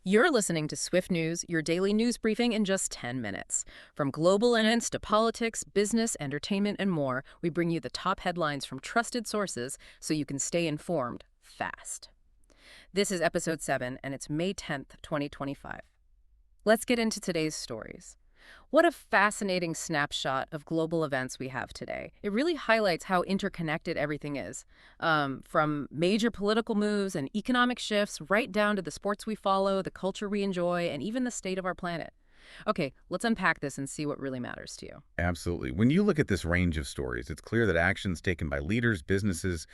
You're listening to Swift News, your daily news briefing in just 10 minutes. From global events to politics, business, entertainment, and more, we bring you the top headlines from trusted sources so you can stay informed fast. This is episode 7, and it's May 10th, 2025. Let's get into today's stories. What a fascinating snapshot of global events we have today. It really highlights how interconnected everything is, from major political moves and economic shifts right down to the sports we follow, the culture we enjoy, and even the state of our planet. Okay, let's unpack this and see what really matters to you. Absolutely. When you look at this range of stories, it's clear that actions taken by leaders, businesses,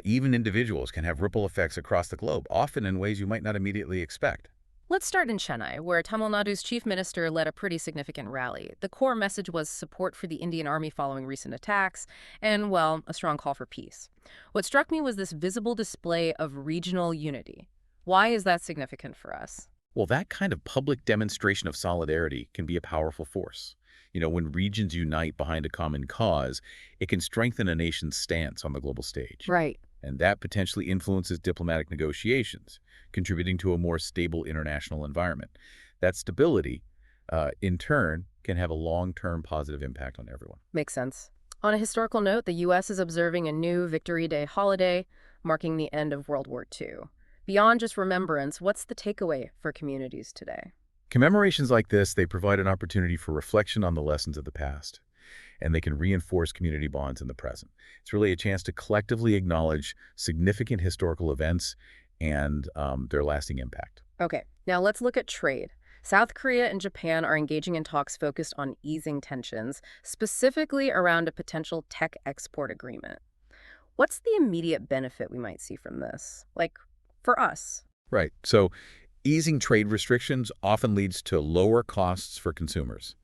even individuals can have ripple effects across the globe, often in ways you might not immediately expect. Let's start in Chennai, where Tamil Nadu's chief minister led a pretty significant rally. The core message was support for the Indian army following recent attacks and, well, a strong call for peace. What struck me was this visible display of regional unity. Why is that significant for us? Well, that kind of public demonstration of solidarity can be a powerful force. When regions unite behind a common cause, it can strengthen a nation's stance on the global stage. Right. And that potentially influences diplomatic negotiations, contributing to a more stable international environment. That stability, in turn, can have a long-term positive impact on everyone. Makes sense. On a historical note, the U.S. is observing a new Victory Day holiday, marking the end of World War II. Beyond just remembrance, what's the takeaway for communities today? Commemorations like this, they provide an opportunity for reflection on the lessons of the past, and they can reinforce community bonds in the present. It's really a chance to collectively acknowledge significant historical events and their lasting impact. Okay, now let's look at trade. South Korea and Japan are engaging in talks focused on easing tensions, specifically around a potential tech export agreement. What's the immediate benefit we might see from this? Like, for us? Right. So easing trade restrictions often leads to lower costs for consumers.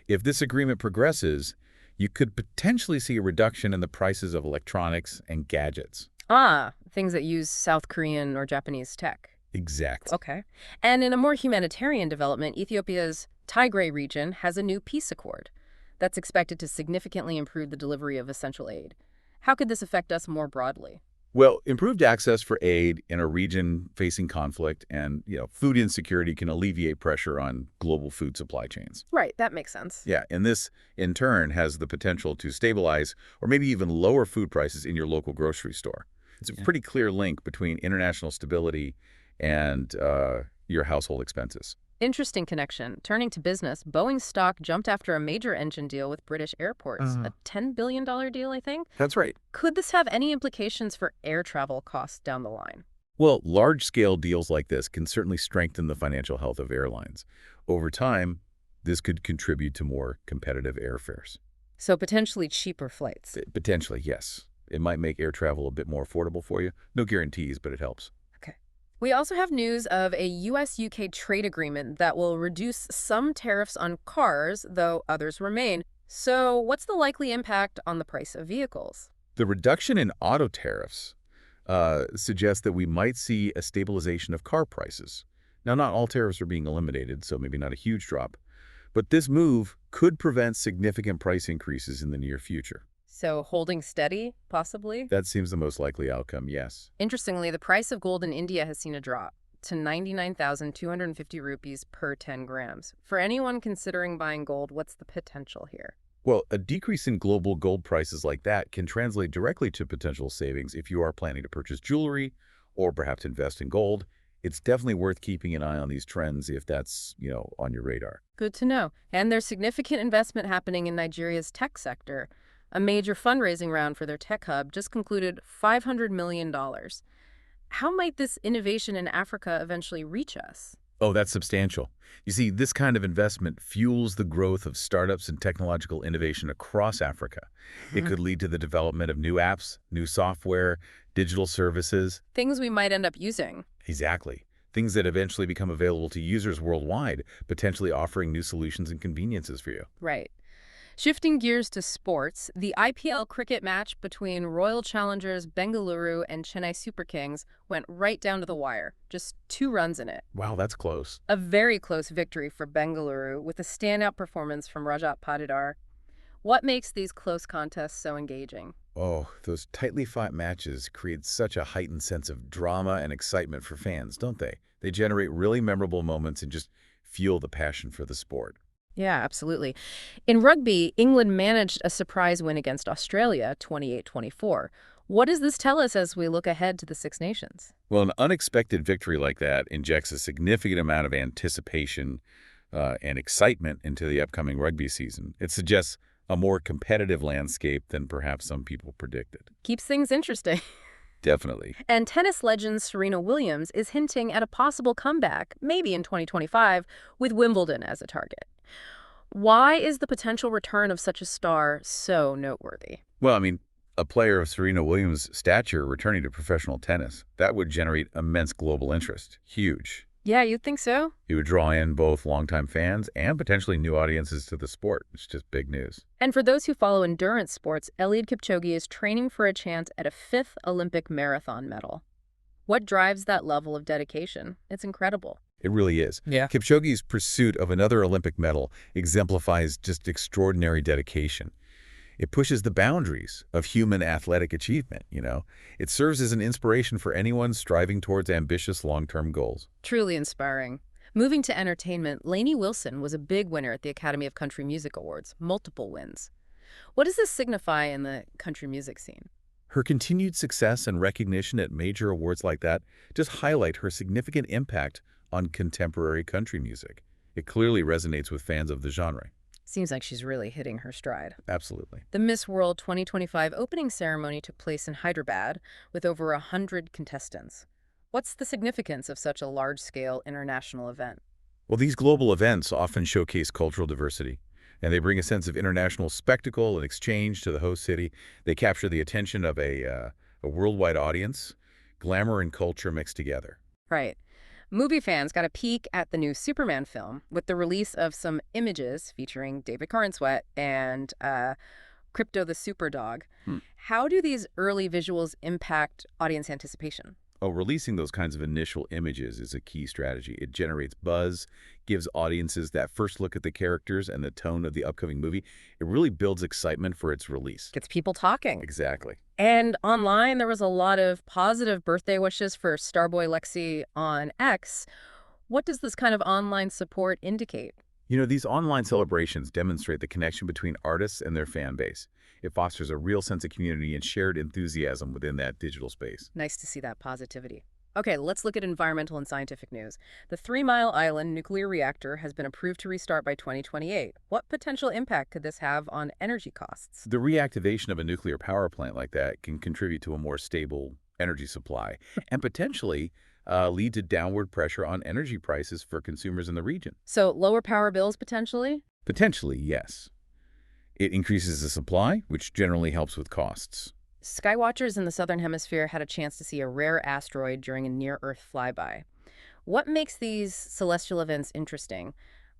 If this agreement progresses, you could potentially see a reduction in the prices of electronics and gadgets. Ah, things that use South Korean or Japanese tech. Exactly. Okay. And in a more humanitarian development, Ethiopia's Tigray region has a new peace accord that's expected to significantly improve the delivery of essential aid. How could this affect us more broadly? Well, improved access for aid in a region facing conflict and, food insecurity can alleviate pressure on global food supply chains. Right, that makes sense. Yeah, and this, in turn, has the potential to stabilize or maybe even lower food prices in your local grocery store. It's a pretty clear link between international stability and your household expenses. Interesting connection. Turning to business, Boeing's stock jumped after a major engine deal with British airports, a $10 billion deal, I think. That's right. Could this have any implications for air travel costs down the line? Well, large-scale deals like this can certainly strengthen the financial health of airlines. Over time, this could contribute to more competitive airfares. So potentially cheaper flights. Potentially, yes. It might make air travel a bit more affordable for you. No guarantees, but it helps. Okay. We also have news of a U.S.-UK trade agreement that will reduce some tariffs on cars, though others remain. So what's the likely impact on the price of vehicles? The reduction in auto tariffs suggests that we might see a stabilization of car prices. Now, not all tariffs are being eliminated, so maybe not a huge drop. But this move could prevent significant price increases in the near future. So holding steady, possibly? That seems the most likely outcome, yes. Interestingly, the price of gold in India has seen a drop to 99,250 rupees per 10 grams. For anyone considering buying gold, what's the potential here? Well, a decrease in global gold prices like that can translate directly to potential savings if you are planning to purchase jewelry or perhaps invest in gold. It's definitely worth keeping an eye on these trends if that's, on your radar. Good to know. And there's significant investment happening in Nigeria's tech sector. A major fundraising round for their tech hub just concluded $500 million. How might this innovation in Africa eventually reach us? Oh, that's substantial. You see, this kind of investment fuels the growth of startups and technological innovation across Africa. It could lead to the development of new apps, new software, digital services. Things we might end up using. Exactly. Things that eventually become available to users worldwide, potentially offering new solutions and conveniences for you. Right. Shifting gears to sports, the IPL cricket match between Royal Challengers Bengaluru and Chennai Super Kings went right down to the wire. Just 2 runs in it. Wow, that's close. A very close victory for Bengaluru with a standout performance from Rajat Patidar. What makes these close contests so engaging? Oh, those tightly fought matches create such a heightened sense of drama and excitement for fans, don't they? They generate really memorable moments and just fuel the passion for the sport. Yeah, absolutely. In rugby, England managed a surprise win against Australia, 28-24. What does this tell us as we look ahead to the Six Nations? Well, an unexpected victory like that injects a significant amount of anticipation and excitement into the upcoming rugby season. It suggests a more competitive landscape than perhaps some people predicted. Keeps things interesting. Definitely. And tennis legend Serena Williams is hinting at a possible comeback, maybe in 2025, with Wimbledon as a target. Why is the potential return of such a star so noteworthy? Well, I mean, a player of Serena Williams' stature returning to professional tennis, that would generate immense global interest. Huge. Yeah, you'd think so? It would draw in both longtime fans and potentially new audiences to the sport. It's just big news. And for those who follow endurance sports, Eliud Kipchoge is training for a chance at a fifth Olympic marathon medal. What drives that level of dedication? It's incredible. It really is. Yeah. Kipchoge's pursuit of another Olympic medal exemplifies just extraordinary dedication. It pushes the boundaries of human athletic achievement, you know. It serves as an inspiration for anyone striving towards ambitious long-term goals. Truly inspiring. Moving to entertainment, Lainey Wilson was a big winner at the Academy of Country Music Awards, multiple wins. What does this signify in the country music scene? Her continued success and recognition at major awards like that just highlight her significant impact on contemporary country music. It clearly resonates with fans of the genre. Seems like she's really hitting her stride. Absolutely. The Miss World 2025 opening ceremony took place in Hyderabad with over 100 contestants. What's the significance of such a large-scale international event? Well, these global events often showcase cultural diversity, and they bring a sense of international spectacle and exchange to the host city. They capture the attention of a worldwide audience, glamour and culture mixed together. Right. Movie fans got a peek at the new Superman film with the release of some images featuring David Cornsweet and Crypto the Superdog. How do these early visuals impact audience anticipation? Oh, releasing those kinds of initial images is a key strategy. It generates buzz, gives audiences that first look at the characters and the tone of the upcoming movie. It really builds excitement for its release. Gets people talking. Exactly. And online, there was a lot of positive birthday wishes for Starboy Lexi on X. What does this kind of online support indicate? You know, these online celebrations demonstrate the connection between artists and their fan base. It fosters a real sense of community and shared enthusiasm within that digital space. Nice to see that positivity. Okay, let's look at environmental and scientific news. The 3 Mile Island nuclear reactor has been approved to restart by 2028. What potential impact could this have on energy costs? The reactivation of a nuclear power plant like that can contribute to a more stable energy supply and potentially lead to downward pressure on energy prices for consumers in the region. So lower power bills potentially? Potentially, yes. It increases the supply, which generally helps with costs. Skywatchers in the Southern Hemisphere had a chance to see a rare asteroid during a near-Earth flyby. What makes these celestial events interesting,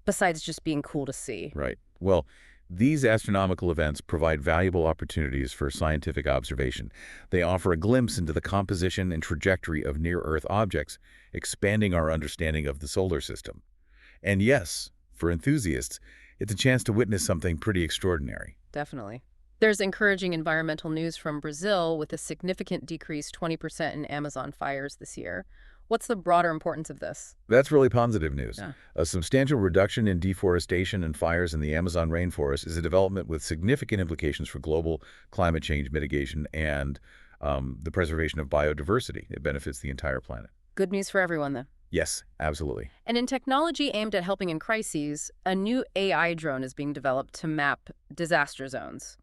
besides just being cool to see? Right. Well, these astronomical events provide valuable opportunities for scientific observation. They offer a glimpse into the composition and trajectory of near-Earth objects, expanding our understanding of the solar system. And yes, for enthusiasts, it's a chance to witness something pretty extraordinary. Definitely. There's encouraging environmental news from Brazil with a significant decrease, 20% in Amazon fires this year. What's the broader importance of this? That's really positive news. Yeah. A substantial reduction in deforestation and fires in the Amazon rainforest is a development with significant implications for global climate change mitigation and the preservation of biodiversity. It benefits the entire planet. Good news for everyone, then. Yes, absolutely. And in technology aimed at helping in crises, a new AI drone is being developed to map disaster zones.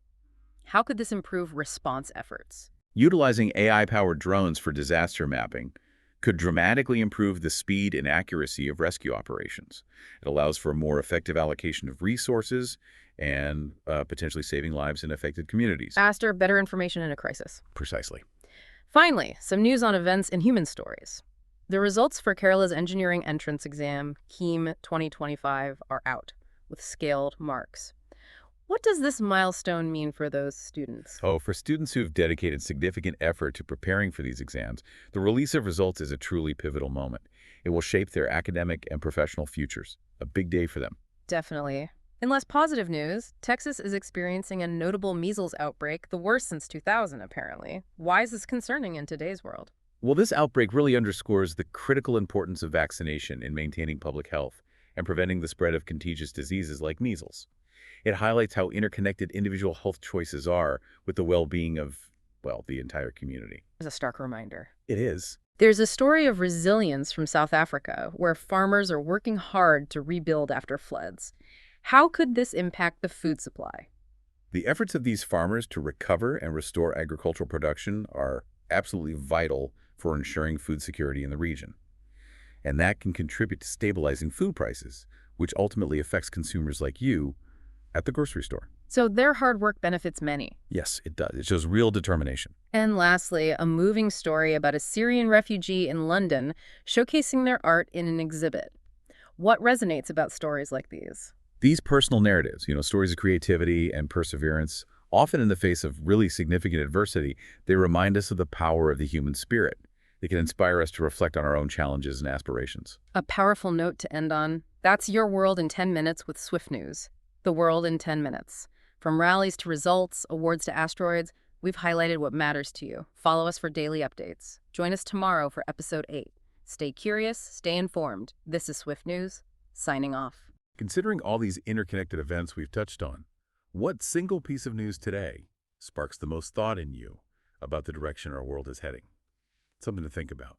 How could this improve response efforts? Utilizing AI-powered drones for disaster mapping could dramatically improve the speed and accuracy of rescue operations. It allows for a more effective allocation of resources and potentially saving lives in affected communities. Faster, better information in a crisis. Precisely. Finally, some news on events in human stories. The results for Kerala's engineering entrance exam, KEAM 2025, are out with scaled marks. What does this milestone mean for those students? Oh, for students who have dedicated significant effort to preparing for these exams, the release of results is a truly pivotal moment. It will shape their academic and professional futures. A big day for them. Definitely. In less positive news, Texas is experiencing a notable measles outbreak, the worst since 2000, apparently. Why is this concerning in today's world? Well, this outbreak really underscores the critical importance of vaccination in maintaining public health and preventing the spread of contagious diseases like measles. It highlights how interconnected individual health choices are with the well-being of, well, the entire community. As a stark reminder. It is. There's a story of resilience from South Africa, where farmers are working hard to rebuild after floods. How could this impact the food supply? The efforts of these farmers to recover and restore agricultural production are absolutely vital for ensuring food security in the region. And that can contribute to stabilizing food prices, which ultimately affects consumers like you at the grocery store. So their hard work benefits many. Yes, it does. It shows real determination. And lastly, a moving story about a Syrian refugee in London showcasing their art in an exhibit. What resonates about stories like these? These personal narratives, stories of creativity and perseverance, often in the face of really significant adversity, they remind us of the power of the human spirit. They can inspire us to reflect on our own challenges and aspirations. A powerful note to end on. That's your world in 10 minutes with Swift News. The world in 10 minutes. From rallies to results, awards to asteroids, we've highlighted what matters to you. Follow us for daily updates. Join us tomorrow for episode 8. Stay curious, stay informed. This is Swift News, signing off. Considering all these interconnected events we've touched on, what single piece of news today sparks the most thought in you about the direction our world is heading? Something to think about.